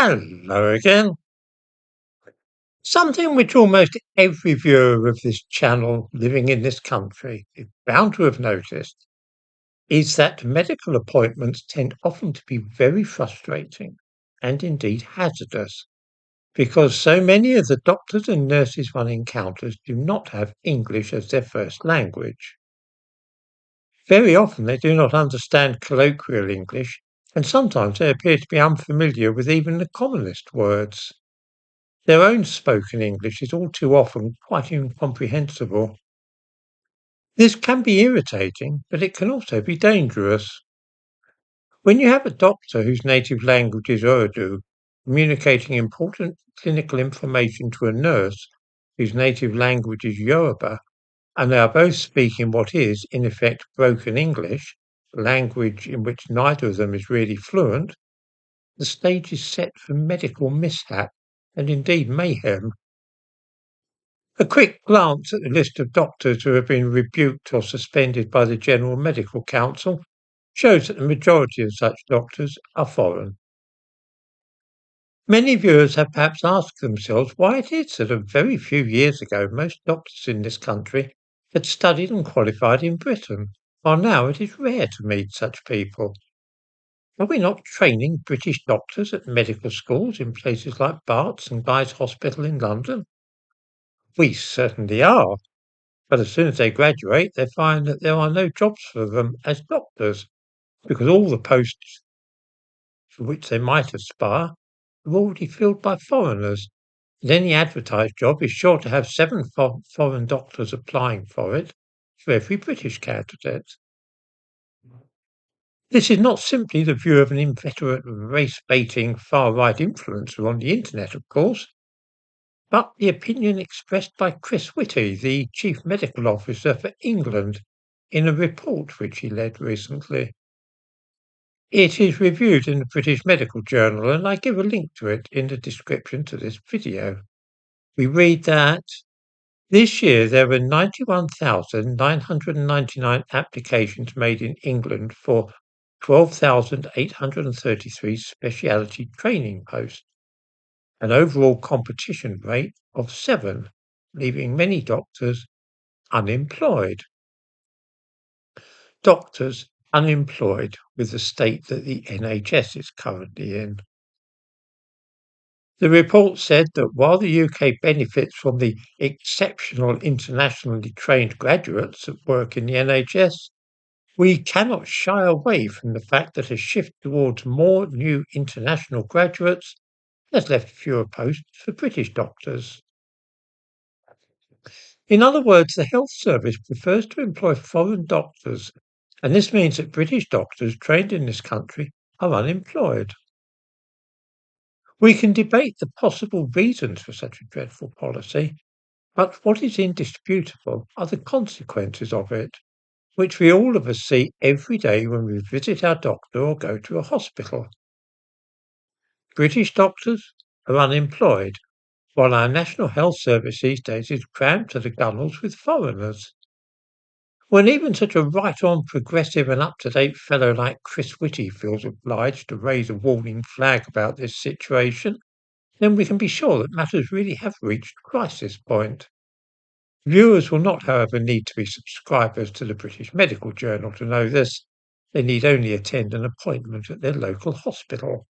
Hello again. Something which almost every viewer of this channel living in this country is bound to have noticed is that medical appointments tend often to be very frustrating and indeed hazardous because so many of the doctors and nurses one encounters do not have English as their first language. Very often they do not understand colloquial English, and sometimes they appear to be unfamiliar with even the commonest words. Their own spoken English is all too often quite incomprehensible. This can be irritating, but it can also be dangerous. When you have a doctor whose native language is Urdu communicating important clinical information to a nurse whose native language is Yoruba, and they are both speaking what is, in effect, broken English, a language in which neither of them is really fluent, the stage is set for medical mishap and indeed mayhem. A quick glance at the list of doctors who have been rebuked or suspended by the General Medical Council shows that the majority of such doctors are foreign. Many viewers have perhaps asked themselves why it is that a very few years ago most doctors in this country had studied and qualified in Britain, while now it is rare to meet such people. Are we not training British doctors at medical schools in places like Bart's and Guy's Hospital in London? We certainly are. But as soon as they graduate, they find that there are no jobs for them as doctors because all the posts for which they might aspire are already filled by foreigners. And any advertised job is sure to have seven foreign doctors applying for it for every British candidate. This is not simply the view of an inveterate race-baiting far-right influencer on the internet, of course, but the opinion expressed by Chris Whitty, the Chief Medical Officer for England, in a report which he led recently. It is reviewed in the British Medical Journal, and I give a link to it in the description to this video. We read that this year there were 91,999 applications made in England for 12,833 specialty training posts, an overall competition rate of 7, leaving many doctors unemployed. Doctors unemployed with the state that the NHS is currently in. The report said that while the UK benefits from the exceptional internationally trained graduates that work in the NHS, we cannot shy away from the fact that a shift towards more new international graduates has left fewer posts for British doctors. In other words, the health service prefers to employ foreign doctors, and this means that British doctors trained in this country are unemployed. We can debate the possible reasons for such a dreadful policy, but what is indisputable are the consequences of it, which we all of us see every day when we visit our doctor or go to a hospital. British doctors are unemployed, while our National Health Service these days is crammed to the gunwales with foreigners. When even such a right-on, progressive and up-to-date fellow like Chris Whitty feels obliged to raise a warning flag about this situation, then we can be sure that matters really have reached crisis point. Viewers will not, however, need to be subscribers to the British Medical Journal to know this. They need only attend an appointment at their local hospital.